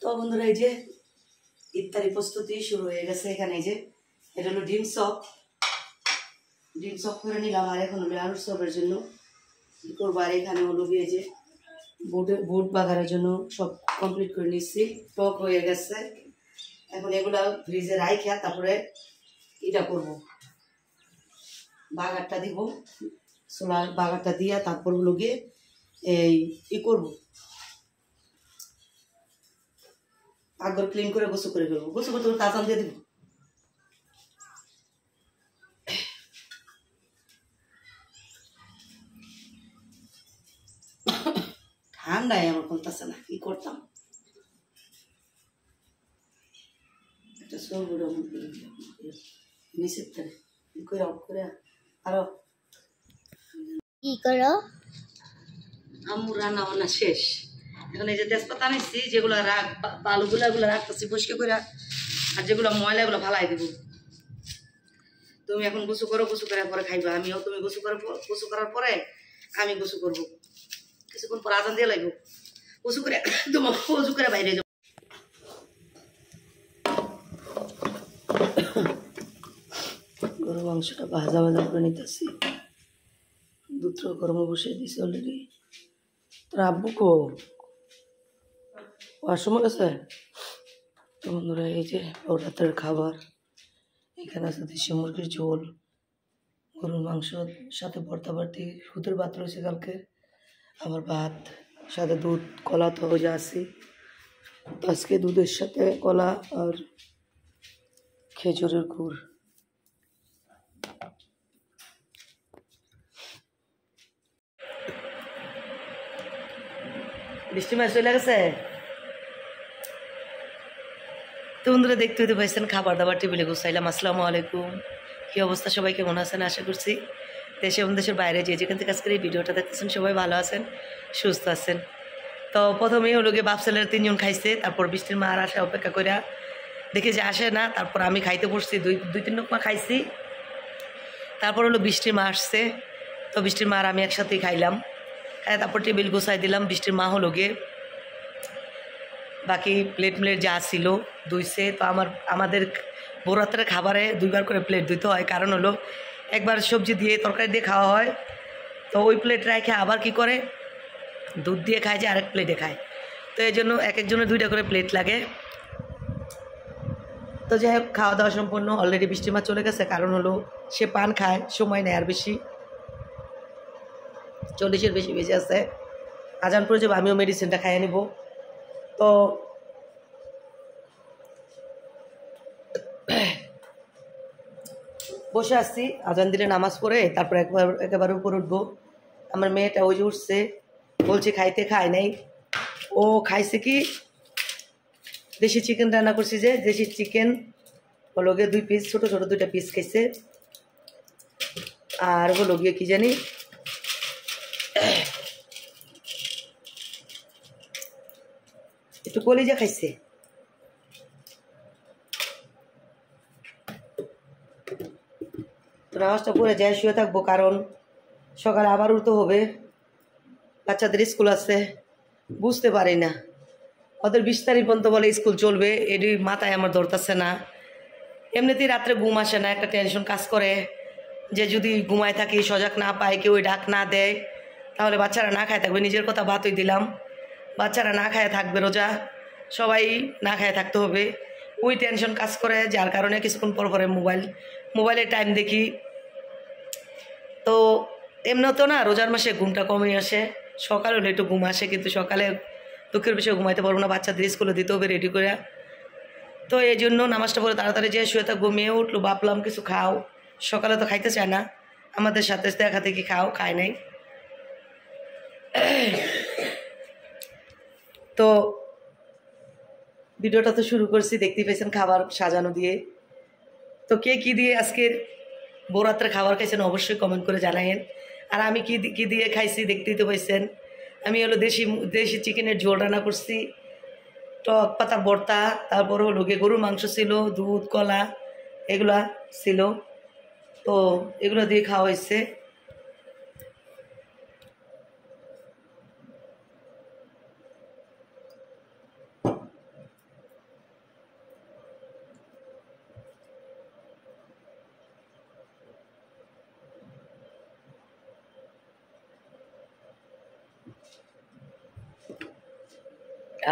তো বন্ধুরা এই যে ইফতারি প্রস্তুতি শুরু হয়ে গেছে। এখানে এই যে এটা হলো ডিম চপ করে নিলাম। আর এখন হলো আলুর চপের জন্য কি করবো। আর এখানে হলো এই যে বুট বাগারের জন্য সব কমপ্লিট করে নিচ্ছি। টক হয়ে গেছে। এখন এগুলা ফ্রিজে রাইখা তারপরে এটা করব, বাগারটা দিব। ছোলার বাগারটা দিয়া তারপর হলো গিয়ে এই করবো, আগর ক্লিন করে গোসল করে ফেলবো। গোসল করতে তাজান দিয়ে দিব। ঠান্ডায় আমার কমতেছে না, কি করতাম। একটা সবুড়ো নিচের তারে করে অফ করে আরো কি করো। আম্মু রান্না বান্না শেষ। এখন এই যে তেজপাতা নিচ্ছি, যেগুলো বালুগুলো এগুলো রাখতেছি পরিষ্কার করে, আর যেগুলো ময়লা এগুলো ফালাই দিব। তুমি এখন গোসু করো, গোসু করার পরে খাইবা। আমিও তুমি গোসু করার পরে আমি গোসু করবো। কিছুক্ষণ পর আজান দিয়ে লাগবো। গোসু করে তোমার গোসু করে বাইরে যাবো। গরু মাংসটা ভাজা করে নিতেছি। দুধটা গরমে বসিয়ে দিছি অলরেডি। তোর আব্বু কো ওয়াশরুমে গেছে। তো বন্ধুরা এই যে রাতের খাবার, এখানে আছে দেশি মুরগির ঝোল, গরুর মাংস, সাথে ভর্তা বাটি, সুদের ভাত রয়েছে কালকে, আবার ভাত, সাথে দুধ, কলা তো যা আছে। আজকে দুধের সাথে কলা আর খেজুরের গুড়। বৃষ্টি মাছ চলে গেছে। তো বন্ধুরা দেখতে হতে পাইছেন খাবার দাবার টেবিলে গুছাইলাম। আসসালামু আলাইকুম। কী অবস্থা, সবাই কেমন আছেন? আশা করছি দেশে এবং দেশের বাইরে যে যেখান থেকে আজকের এই ভিডিওটা দেখতেছেন সবাই ভালো আছেন, সুস্থ আছেন। তো প্রথমেই হলো গিয়ে বাপ ছেলের 3 জন খাইছে। তারপর বৃষ্টির মা আর আসে অপেক্ষা করে দেখে যে আসে না। তারপর আমি খাইতে বসছি, দুই তিন লোকমা খাইছি। তারপর হলো বৃষ্টির মা আসছে। তো বৃষ্টির মা আর আমি একসাথেই খাইলাম। তারপর টেবিল গোছাই দিলাম। বৃষ্টির মা হলো গিয়ে বাকি প্লেট যা ছিল ধুইছে। তো আমাদের বড় রাতের খাবারে 2বার করে প্লেট ধুইতে হয়। কারণ হলো একবার সবজি দিয়ে তরকারি দিয়ে খাওয়া হয়, তো ওই প্লেট রেখে আবার কি করে দুধ দিয়ে খায়, যে আরেক প্লেটে খায়। তো এই জন্য এক একজনের 2টা করে প্লেট লাগে। তো যাই হোক, খাওয়া দাওয়া সম্পূর্ণ। অলরেডি বৃষ্টির মা চলে গেছে, কারণ হলো সে পান খায়, সময় নেয় আর বেশি, 40-এর বেশি বেজে আছে। আজান পড়ে যাবো, আমিও মেডিসিনটা খাইয়ে নিব। তো বসে আসছি, আজান দিলে নামাজ পড়ে তারপর একেবারে উপরে উঠবো। আমার মেয়েটা ওই যে উঠছে, বলছে খাইতে, খায় নাই। ও খাইছে কি দেশি চিকেন রান্না করছি, যে দেশি চিকেন হলো গিয়ে 2 পিস, ছোটো ছোটো 2টা পিস খাইছে। আর হলো গিয়ে কি জানি একটু কলিজা খাইছে। তো নামাজটা পড়ে যাই শুয়ে থাকবো, কারণ সকালে আবার উঠতে হবে। বাচ্চাদের স্কুল আছে, বুঝতে পারি না। ওদের 20 তারিখ পর্যন্ত বলে স্কুল চলবে, এটি মাথায় আমার ধরতেছে না। এমনিতেই রাত্রে ঘুম আসে না, একটা টেনশন কাজ করে যে যদি ঘুমায় থাকি, সজাগ না পাই, কেউ ডাক না দেয়, তাহলে বাচ্চারা না খায় থাকবে। নিজের কথা বাতই দিলাম, বাচ্চারা না খায় থাকবে, রোজা সবাই না খায় থাকতে হবে। ওই টেনশন কাজ করে, যার কারণে কিছুক্ষণ পর পরে মোবাইলে টাইম দেখি। তো এমনিতেও না রোজার মাসে ঘুমটা কমে আসে, সকালে হলে একটু ঘুম আসে, কিন্তু সকালে দুঃখের বিষয়ে ঘুমাইতে পারবো না, বাচ্চাদের স্কুলে দিতে হবে রেডি করে। তো এই জন্য নামাজটা পরে তাড়াতাড়ি যে শুয়ে থাকবো। মেয়ে উঠলো, ভাবলাম কিছু খাও, সকালে তো খাইতে চায় না, আমাদের সাথে দেখা দেখি খাও, খায় নাই। তো ভিডিওটা তো শুরু করছি, দেখতেই পেয়েছেন খাবার সাজানো দিয়ে। তো কে কী দিয়ে আজকের বড়রাত্রে খাবার খাইছেন অবশ্যই কমেন্ট করে জানাইন। আর আমি কি দিয়ে খাইছি দেখতেই তো পাইছেন। আমি হলো দেশি চিকেনের ঝোল রান্না করছি, টক পাতার ভর্তা, তারপর হলো গিয়ে গরুর মাংস ছিল, দুধ, কলা এগুলা ছিল। তো এগুলো দিয়ে খাওয়া হয়েছে।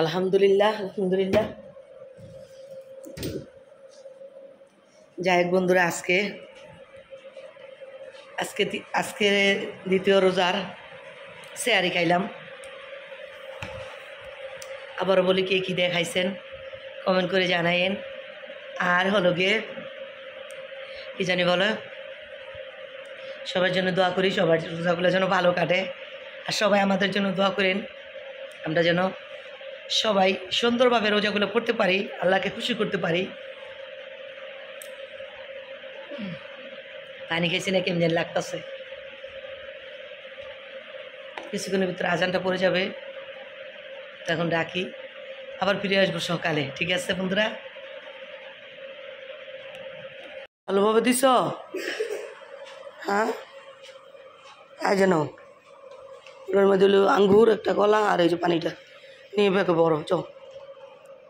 আলহামদুলিল্লাহ আলহামদুলিল্লাহ। যাই হোক বন্ধুরা, আজকে আজকে আজকে দ্বিতীয় রোজার সেয়ারি খাইলাম। আবারও বলি কে কী দেখাইছেন কমেন্ট করে জানাইন। আর হলো গিয়ে কি জানি বলো, সবার জন্য দোয়া করি, সবার রোজাগুলো যেন ভালো কাটে। আর সবাই আমাদের জন্য দোয়া করেন, আমরা যেন সবাই সুন্দরভাবে রোজাগুলো করতে পারি, আল্লাহকে খুশি করতে পারি। পানি খেয়েছি না কেমন লাগতেছে। কিছুক্ষণের ভিতরে আজানটা পড়ে যাবে, তখন রাখি, আবার ফিরে আসবো সকালে। ঠিক আছে বন্ধুরা, ভালোভাবে দিস। হ্যাঁ, এই যেন ওটার মধ্যে হলো আঙ্গুর, একটা কলা, আর এই যে পানিটা নিয়ে বেঁকে বড় চ।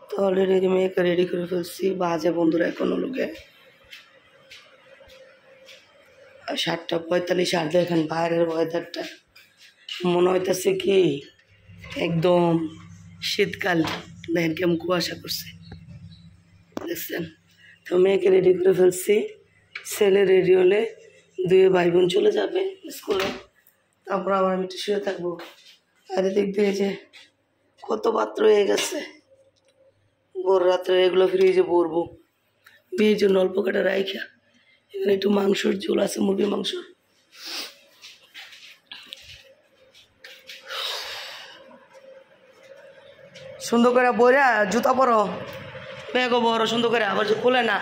তো অলরেডি মেয়েকে রেডি করে ফেলছি। বাজে বন্ধুরা এখন লোকে 7:45। আর দেখেন বাইরের ওয়েদারটা মনে হইতেছে কি একদম শীতকাল। দেখেন কেমন কুয়াশা করছে, দেখছেন? তো মেয়েকে রেডি করে ফেলছি। ছেলে রেডি হলে দুই ভাই বোন চলে যাবে স্কুলে, তারপর আবার আমি একটু শুয়ে থাকবো। আর এদিক দিয়ে যে কত পাত্র হয়ে গেছে, ভোর রাত্রে এগুলো ফ্রিজে ভরবো। মেয়ের জন্য অল্প কাটা রাইখা এখানে একটু মাংসর ঝোল আছে, মুরগির মাংস। সুন্দর করে বইরা জুতা পরো, ব্যাগও বড় সুন্দর করে, আবার যে খোলে না,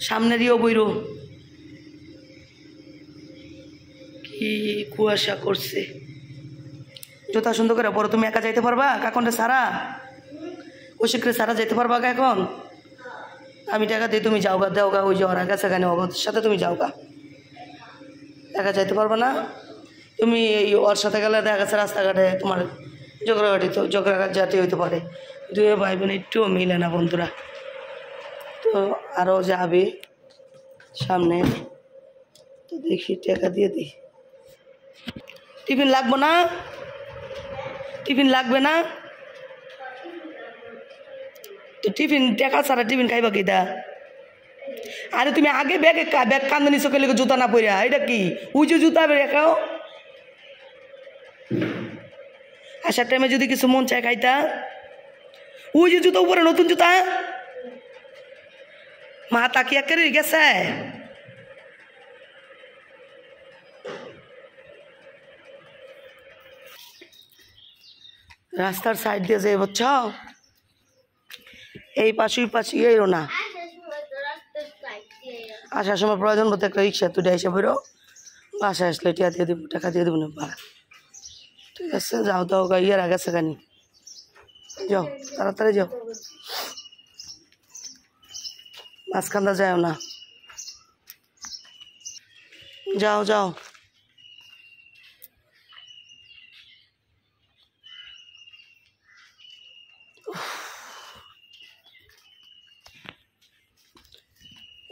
সামনে দিয়েও বইরো। কি কুয়াশা করছে। জুতা সুন্দর করে পরো। তুমি একা যাইতে পারবা কাকনটা সারা? ওষুধে সারা যেতে পারবা এখন? আমি টাকা দিই, তুমি যাও গা, দেও গা, ওই যে ওরা গেছে গানে ওর সাথে তুমি যাও গা। একা যাইতে পারবা না তুমি? এই ওর সাথে গেলে দেখা গেছে রাস্তাঘাটে তোমার ঝগড়াঝাটি হইতে পারে। দুই ভাই বোন একটুও মিলে না বন্ধুরা। তো আরও যাবে সামনে, তো দেখি টাকা দিয়ে দিই। টিফিন লাগবো না? টিফিন লাগবে না তো টিফিন টাকা ছাড়া টিফিন খাইবা কিটা? আরে তুমি আগে ব্যাগে ব্যাগ কান্দে নিছো কেলে জুতা না পরিয়া? এটা কি উঁচু জুতা রেখাও? আসার টাইমে যদি কিছু মন চায় খাইতা, ওই যে জুতা উপরে নতুন জুতা, মা তাকিয়া করে গেছে। রাস্তার সাইড দিয়ে যাই বুঝছ, এই পাশেই পাশে এরো না। আসার সময় প্রয়োজন বলতে একটা রিক্সা তুই এসে বেরো, বাসায় আসলে টিয়া দিয়ে দিব, টাকা দিয়ে দেবো না ভাড়া। ঠিক আছে, যাও তো ইয়ের আগে সেখানে যাও, তাড়াতাড়ি যাও, মাঝখানটা যাও না, যাও যাও।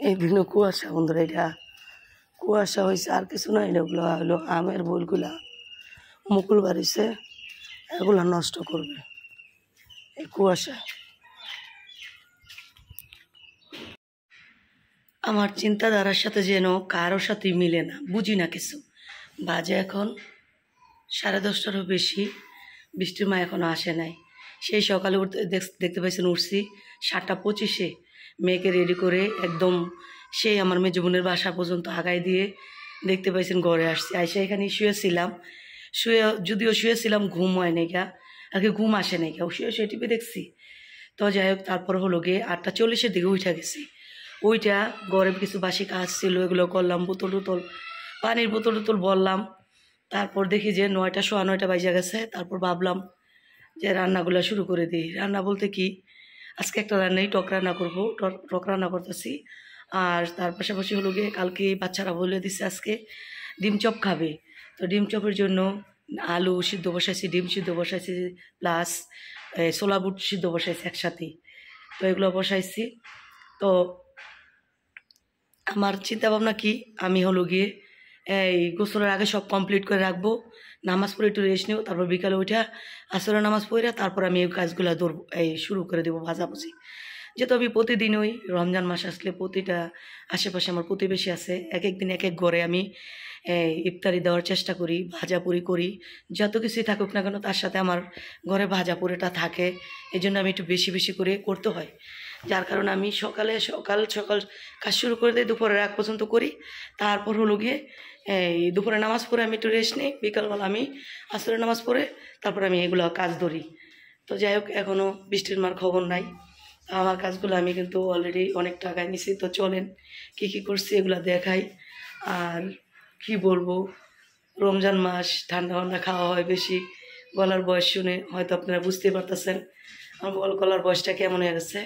এই ভিন্ন কুয়াশা বন্ধুরা, এটা কুয়াশা হয়েছে আর কিছু না। এগুলো হলো আমের বইগুলা মুকুল বাড়িছে, এগুলা নষ্ট করবে এই কুয়াশা। আমার চিন্তাধারার সাথে যেন কারোর সাথে মিলে না, বুঝি না কিছু। বাজে এখন 10:30টারও বেশি, বৃষ্টির মা এখনও আসে নাই। সেই সকালে উঠতে দেখতে পাইছেন উঠছি 7:25-এ, মেয়েকে রেডি করে একদম সেই আমার মেজ বোনের বাসা পর্যন্ত আগাই দিয়ে দেখতে পাইছেন ঘরে আসছি। আইসা এখানে শুয়েছিলাম, যদিও শুয়েছিলাম ঘুম হয় নাই গা, আর কি ঘুম আসে নাই গা, শুয়ে টিপে দেখছি। তো যাই হোক, তারপর হলো গিয়ে 8:40-এর দিকে উঠা গেছি। ওইটা ঘরে কিছু বাসি কাজ ছিল, এগুলো করলাম, বোতল পানির বোতল বললাম। তারপর দেখি যে 9টা, 9:15 বাজে গেছে। তারপর ভাবলাম যে রান্নাগুলো শুরু করে দিই। রান্না বলতে কি, আজকে একটা রান্নাই টক রান্না করবো, টক রান্না করতেছি। আর তার পাশাপাশি হলো গিয়ে কালকে বাচ্চারা বলে দিচ্ছে আজকে ডিম চপ খাবে। তো ডিম চপের জন্য আলু সিদ্ধ বসাইছি, ডিম সিদ্ধ বসাইছি, প্লাস ছোলা বুট সিদ্ধ বসাইছি একসাথেই। তো এগুলো বসাইছি। তো আমার চিন্তা ভাবনা কি, আমি হলো গিয়ে এই গোসলের আগে সব কমপ্লিট করে রাখবো, নামাজ পড়ে একটু রেস্ট নিব, তারপর বিকালে উঠা আসরের নামাজ পড়ে তারপর আমি এই কাজগুলো ধরবো, এই শুরু করে দেবো ভাজাভুজি। যেহেতু আমি প্রতিদিনই রমজান মাস আসলে প্রতিটা আশেপাশে আমার প্রতিবেশী আছে, এক এক দিন এক এক ঘরে আমি ইফতারি দেওয়ার চেষ্টা করি, ভাজাপুরি করি, যত কিছুই থাকুক না কেন তার সাথে আমার ঘরে ভাজাপুরিটা থাকে। এই জন্য আমি একটু বেশি বেশি করে করতে হয়, যার কারণে আমি সকাল সকাল কাজ শুরু করে দিই, দুপুরের আগ পর্যন্ত করি। তারপর হলো গিয়ে এই দুপুরে নামাজ পড়ে আমি একটু রেস্ট নিই, বিকালবেলা আমি আসরের নামাজ পড়ে তারপর আমি এগুলো কাজ ধরি। তো যাই হোক, এখনও বৃষ্টির মার খবর নাই। আমার কাজগুলো আমি কিন্তু অলরেডি অনেক টাকায় নিছি। তো চলেন কী কী করছি এগুলো দেখাই। আর কি বলবো, রমজান মাস, ঠান্ডা ঠান্ডা খাওয়া হয় বেশি, গলার বয়স শুনে হয়তো আপনারা বুঝতে পারতেছেন আমার গলার বয়সটা কেমন হয়ে গেছে।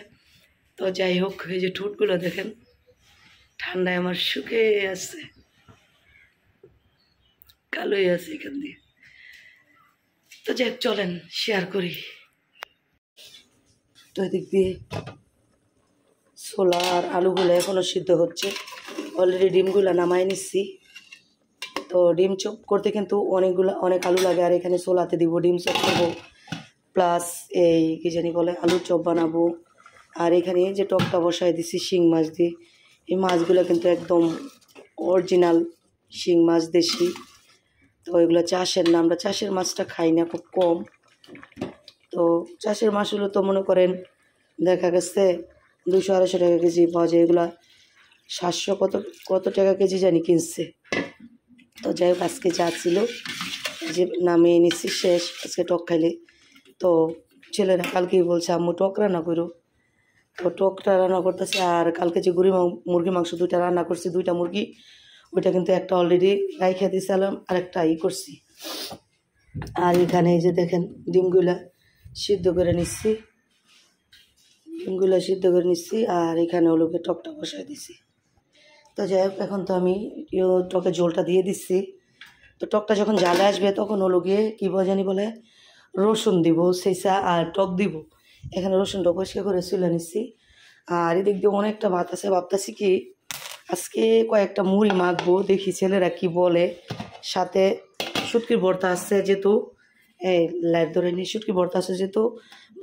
তো যাই হোক, এই যে ঠোঁটগুলো দেখেন ঠান্ডায় আমার শুকিয়ে আছে, কালোই আছে এখান দিয়ে। তো যাই হোক, চলেন শেয়ার করি। তো এদিক দিয়ে ছোলা আর আলুগুলো এখনও সিদ্ধ হচ্ছে, অলরেডি ডিমগুলো নামাই নিচ্ছি। তো ডিম চপ করতে কিন্তু অনেক আলু লাগে, আর এখানে ছোলাতে দিব, ডিম চপ করবো, প্লাস এই কী জানি বলে আলুর চপ বানাবো। আর এখানে যে টকটা বসাই দিছি শিং মাছ দিয়ে, এই মাছগুলো কিন্তু একদম অরিজিনাল শিং মাছ, দেশি। তো এগুলো চাষের না, আমরা চাষের মাছটা খাই না, খুব কম। তো চাষের মাছগুলো তো মনে করেন দেখা গেছে 200-250 টাকা কেজি পাওয়া যায়, এগুলা 700 কত টাকা কেজি জানি কিনছে। তো যাই হোক, আজকে যা ছিল যে নামিয়ে নিচ্ছি, শেষ আজকে টক খাইলে। তো ছেলেরা কালকেই বলছে আম্মু টক রান্না করো, তো টকটা রান্না করতেছে। আর কালকে যে মুরগি মাংস 2টা রান্না করছি, 2টা মুরগি, ওইটা কিন্তু একটা অলরেডি রাইখা দিয়েছিলাম, আর একটা করছি। আর এখানে এই যে দেখেন ডিমগুলা সিদ্ধ করে নিচ্ছি, আর এখানে হলো টকটা বসাই দিছি। তো যাই হোক, এখন তো আমি টকের ঝোলটা দিয়ে দিচ্ছি। তো টকটা যখন জালে আসবে তখন হলো গিয়ে কী জানি বলে রসুন দিব, সেসা আর টক দিব। এখানে রসুনটা পরিষ্কার করে চুলে নিচ্ছি। আর এদিক দিয়ে অনেকটা ভাত আছে, ভাবতেছি কি আজকে কয়েকটা মুড়ি মাখবো, দেখি ছেলেরা কি বলে। সাথে শুটকির ভর্তা আছে, যেহেতু এই লাইট ধরে নিই, শুটকির ভর্তা আছে যেহেতু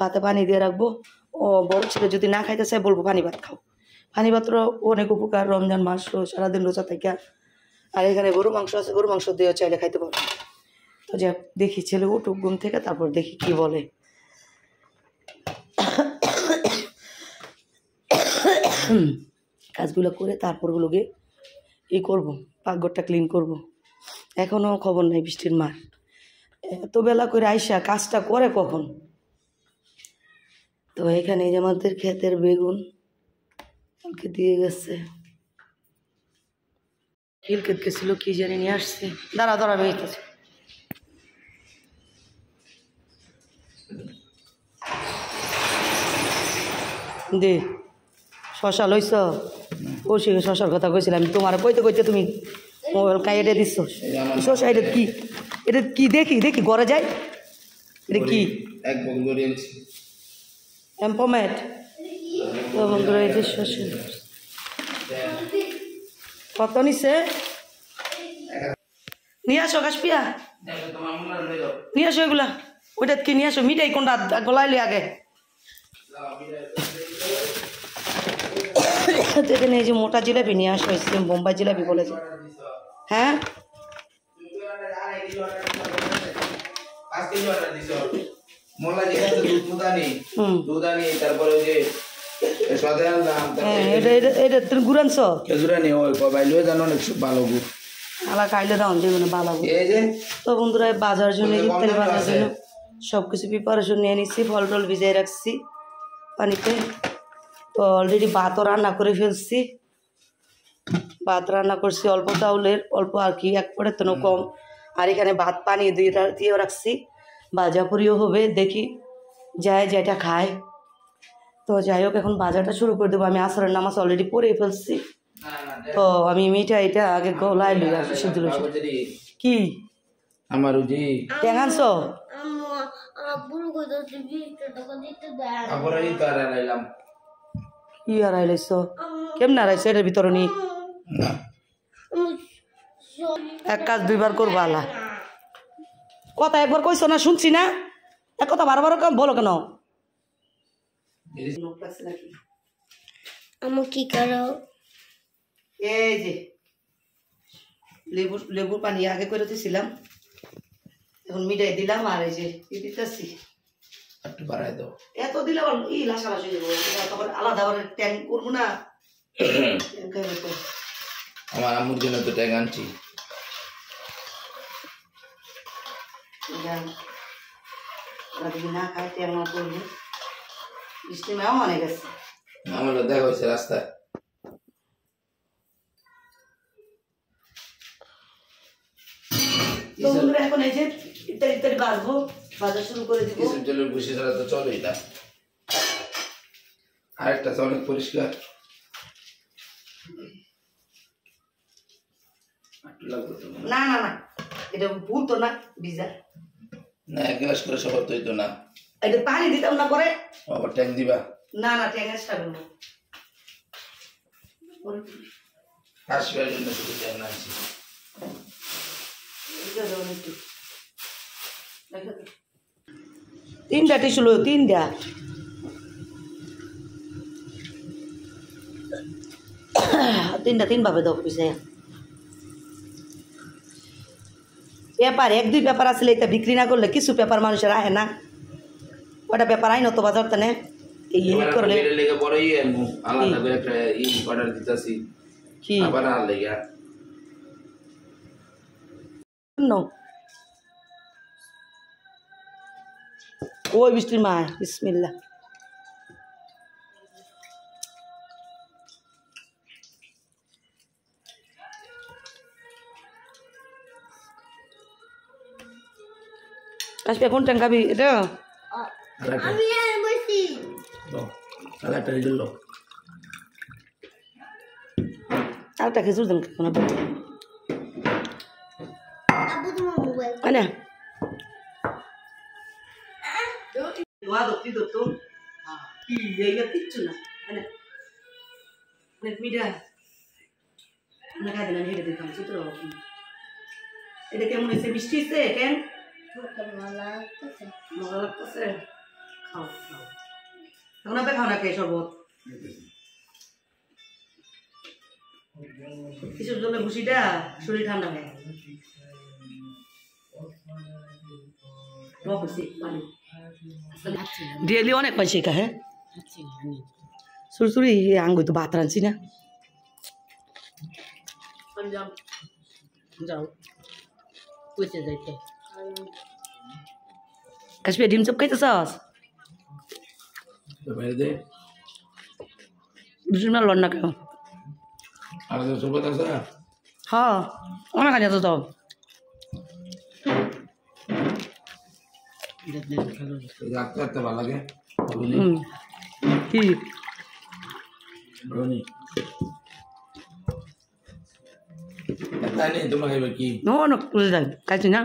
ভাতে পানি দিয়ে রাখবো। ও বড় ছেলে যদি না খাইতে চায় বলবো পানি ভাত খাও, পানি ভাতও অনেক উপকার, রমজান মাস সারাদিন রোজা থেকে। আর এখানে গরু মাংস আছে, গরু মাংস দিয়েও চাইলে খাইতে পারবো। তো যাই দেখি ছেলে উঠুক ঘুম থেকে, তারপর দেখি কি বলে। কাজগুলো করে তারপরগুলো গিয়ে করবো, পাকঘরটা ক্লিন করব। এখনও খবর নাই বৃষ্টির মার, এত বেলা করে আইসা কাজটা করে কখন। তো এখানে এই যে আমাদের ক্ষেতের বেগুন কালকে দিয়ে গেছে, খিলকেত গেছিল কি জানি নিয়ে আসছে। দাঁড়া আমি এইতেছি। দে শশা লইছ, কৌশিক শশার কথা কইছিলাম তোমার, কইতে তুমি মোবাইল কাইটে দিচ্ছ। শশা এটা কি দেখি ঘরে যাই, এটা কি এম্পোমেট? তো বন্ধুরা এই যে শশা কত নিছে, নিয়ে আসো কাশপিয়া, নিয়ে আসো এগুলা। ওইটা কি নিয়ে আসো, মিঠাই কোনটা গলাইলে আগে। এখানে এই যে মোটা জিলাপি নিয়ে আসা হয়েছে, বোম্বাই জিলাপি বলেছে। হ্যাঁ এটা তুমি ঘুরানছ আলা খাইলে দাও যেগুলো ভালো। তো বন্ধুরা বাজার জন্য ইত্যাদি বাজার জন্য সব কিছু প্রিপারেশন নিয়ে নিচ্ছি, ফল টল ভিজিয়ে রাখছি পানিতে। তো অলরেডি ভাতও রান্না করে ফেলছি, ভাত রান্না করছি অল্প চাউলের, অল্প আর কি, এক পরে তো কম। আর এখানে ভাত পানি দিয়েও রাখছি, ভাজা পুরিও হবে, দেখি যায় যেটা খায়। তো যাই হোক, এখন বাজারটা শুরু করে দেবো। আমি আসরের নামাজ অলরেডি পড়ে ফেলছি। তো আমি এটা আগে গলায় লই আর সিদ্ধ কি আমার টেঙানছ কি হারাই লাইছ, কেমন হারাইছ এটার ভিতরে নি? এক কাজ দুইবার করবো আলা, কথা একবার কইছো না শুনছি না এক কথা বারবার বলো কেন আমু কি করো এই যে লেবুর পানি আগে করে দিয়েছিলাম এখন মিঠাই দিলাম আর এই যে দিতেছি একটু বাড়াই দাও এত দিলে আবার লাসালাসি তারপর আলাদা আবার ট্যাং করবো না আমার আম্মুর জন্য তো ট্যাগ আনছি না খাই ট্যাং না করবো বৃষ্টি মেও অনেক গেছে আমারও দেখা হয়েছে রাস্তায় তো বন্ধুরা এখন এই যে ইত্যাদি ইত্যাদি বাজবো বাজা শুরু করে দিব কিছু জলের বসে ছাড়া তো চলেই না আরেকটা তো অনেক পরিষ্কার একটু লাগবে তো না না না এটা ভুল তো না ভিজা না এক গ্লাস করে সবার তো হইতো না এটা পানি দিতাম না করে আবার ট্যাং দিবা না না ট্যাঙ্গা স্টাবেল না আসবার জন্য শুধু ট্যাং আনছি তিনটা টিস্যু লো তিনটা তিনভাবে দাও পিছিয়ে পেপার এক দুই পেপার আসলে এটা বিক্রি না করলে কিছু পেপার মানুষের আহে না ওটা পেপার আইন তো বাজার তানে এই লিমিট করলে লেগে বড়ই আলাদা করে একটা অর্ডার দিতেছি কি আবার আর লেগে নো ওই বৃষ্টির মা বিসমিল্লাহ কাশপে কোন টাঙ্গাবি এটা আমি আর বসি আলাদা দিল আরেকটা খেজুর দেন কেন আবু তোমার মোবাইল আনে দোয়া দত্তি দত্ত কি এইটা কিচ্ছু না আনে অনেক মিঠা আমরা খাই দিলাম হেঁটে দিতাম সূত্র এটা কেমন হয়েছে মিষ্টি হয়েছে কেন মজা লাগতেছে খাও খাও এখন আপনি খাও না কে শরবত কিছুর জন্য ভুসিটা শরীর ঠান্ডা হয় ডেলি অনেক পয়সা খা হ্যাঁ সুরসুরি আঙ্গুই তো ভাত রাঁধছি না যাও পয়সা যাইতে কাশ্মীর ডিম চপ খাইতেছস বাইরে দে দুশো লন না কেন আলাদা সরবত আছে হ্যাঁ অনেক আছে তো রাখতে রাখতে ভালো লাগে কি রনি তাই নেই তোমার খাইবে কি অনেক যায় খাইছি না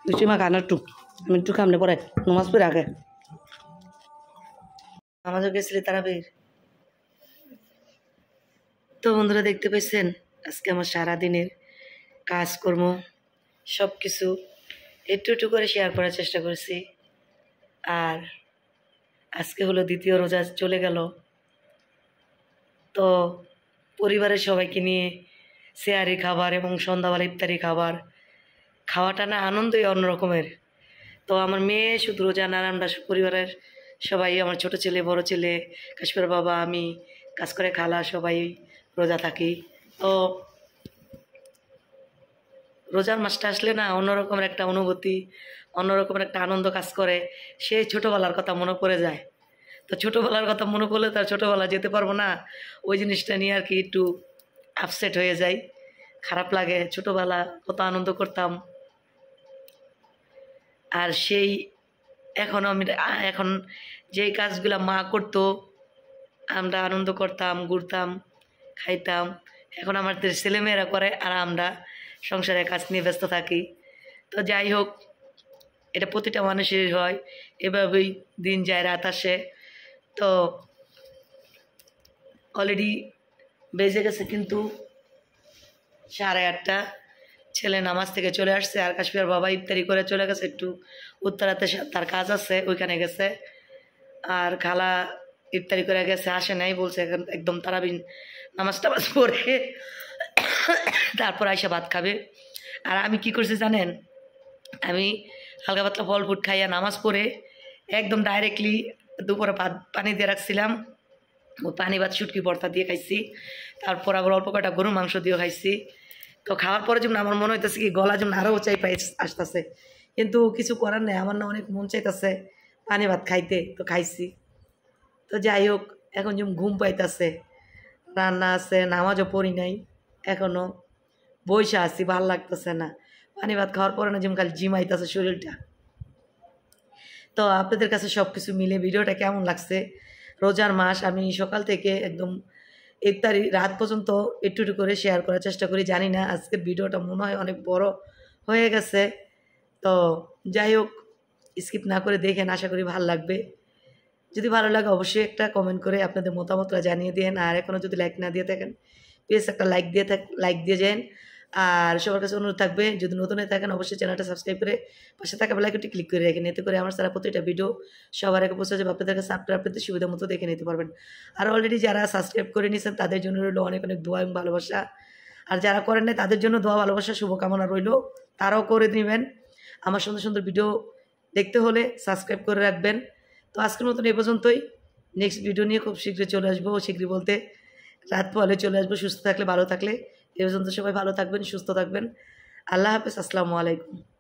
দুশো মা খান একটু আমি একটু খামনে পরে নমাজ পড়ে আগে আমাদের গেছিলে তারাবির তো বন্ধুরা দেখতে পেয়েছেন আজকে আমার সারাদিনের কাজকর্ম সব কিছু একটু একটু করে শেয়ার করার চেষ্টা করেছি আর আজকে হলো দ্বিতীয় রোজা চলে গেল তো পরিবারের সবাইকে নিয়ে সেয়ারি খাবার এবং সন্ধ্যাবেলা ইফতারি খাবার খাওয়াটা না আনন্দই অন্যরকমের তো আমার মেয়ে শুধু রোজা না আমরা পরিবারের সবাই আমার ছোট ছেলে বড় ছেলে কাশ্মীর বাবা আমি কাজ করে খালা সবাই রোজা থাকি তো রোজার মাসটা আসলে না অন্যরকমের একটা অনুভূতি অন্যরকমের একটা আনন্দ কাজ করে সেই ছোটোবেলার কথা মনে পড়ে যায় তো ছোটোবেলার কথা মনে পড়লে তার ছোটোবেলা যেতে পারবো না ওই জিনিসটা নিয়ে আর কি একটু আপসেট হয়ে যায় খারাপ লাগে ছোটোবেলা কত আনন্দ করতাম আর সেই এখন যেই কাজগুলো মা করতো আমরা আনন্দ করতাম ঘুরতাম খাইতাম এখন আমাদের ছেলেমেয়েরা করে আর আমরা সংসারের কাজ নিয়ে ব্যস্ত থাকি তো যাই হোক এটা প্রতিটা মানুষেরই হয় এভাবেই দিন যায় রাত আসে তো অলরেডি বেজে গেছে কিন্তু 8:30 ছেলে নামাজ থেকে চলে আসছে, আর কাশ্মীর বাবা ইফতারি করে চলে গেছে, একটু উত্তরাতে তার কাজ আছে ওইখানে গেছে। আর খালা ইফতারি করে গেছে, আসে নাই, বলছে এখন একদম তারাবিন নামাজ টামাজ পড়ে তারপর আইসা ভাত খাবে। আর আমি কি করছি জানেন, আমি হালকা পাতলা ফল ফুট খাইয়া নামাজ পড়ে একদম ডাইরেক্টলি দুপুরে ভাত পানি দিয়ে রাখছিলাম, ওই পানি ভাত শুটকি ভর্তা দিয়ে খাইছি। তারপর আবার অল্প কটা গরুর মাংস দিয়েও খাইছি। তো খাওয়ার পরে যেমন আমার মনে হইতেছে কি গলা যেমন আরও চাই পাই আসতেছে, কিন্তু কিছু করার নেই, আমার না অনেক মন চাইতেছে পানি ভাত খাইতে, তো খাইছি। তো যাই হোক, এখন যেমন ঘুম পাইতেছে, রান্না আছে, নামাজও পড়ি নাই এখনও, বইসা আছি, ভাল লাগতেছে না। পানি ভাত খাওয়ার পরে না যেমন খালি জিমাইতেছে শরীরটা। তো আপনাদের কাছে সব কিছু মিলে ভিডিওটা কেমন লাগছে? রোজার মাস, আমি সকাল থেকে একদম ইফতারি রাত পর্যন্ত একটু একটু করে শেয়ার করার চেষ্টা করি। জানি না আজকের ভিডিওটা মনে হয় অনেক বড় হয়ে গেছে। তো যাই হোক, স্কিপ না করে দেখেন, আশা করি ভালো লাগবে। যদি ভালো লাগে অবশ্যই একটা কমেন্ট করে আপনাদের মতামতটা জানিয়ে দিন। আর এখনও যদি লাইক না দিয়ে থাকেন প্লিজ একটা লাইক দিয়ে যান। আর সবার কাছে অনুরোধ থাকবে, যদি নতুন হয়ে থাকেন অবশ্যই চ্যানেলটা সাবস্ক্রাইব করে পাশে থাকা বেল আইকনটি ক্লিক করে রাখেন, এতে করে আমার সারা প্রতিটা ভিডিও সবার আগে পৌঁছে যাবে আপনাদের কাছে, আপনাদের সুবিধা মতো দেখে নিতে পারবেন। আর অলরেডি যারা সাবস্ক্রাইব করে নিয়েছেন তাদের জন্য রইল অনেক অনেক দোয়া এবং ভালোবাসা। আর যারা করেন নাই তাদের জন্য দোয়া ভালোবাসা শুভকামনা রইল, তারাও করে নেবেন। আমার সুন্দর সুন্দর ভিডিও দেখতে হলে সাবস্ক্রাইব করে রাখবেন। তো আজকের মতন এই পর্যন্তই, নেক্সট ভিডিও নিয়ে খুব শীঘ্রই চলে আসবো। শীঘ্রই বলতে রাত পরে চলে আসবো, সুস্থ থাকলে ভালো থাকলে। এ পর্যন্ত সবাই ভালো থাকবেন, সুস্থ থাকবেন। আল্লাহ হাফেজ, আসসালামু আলাইকুম।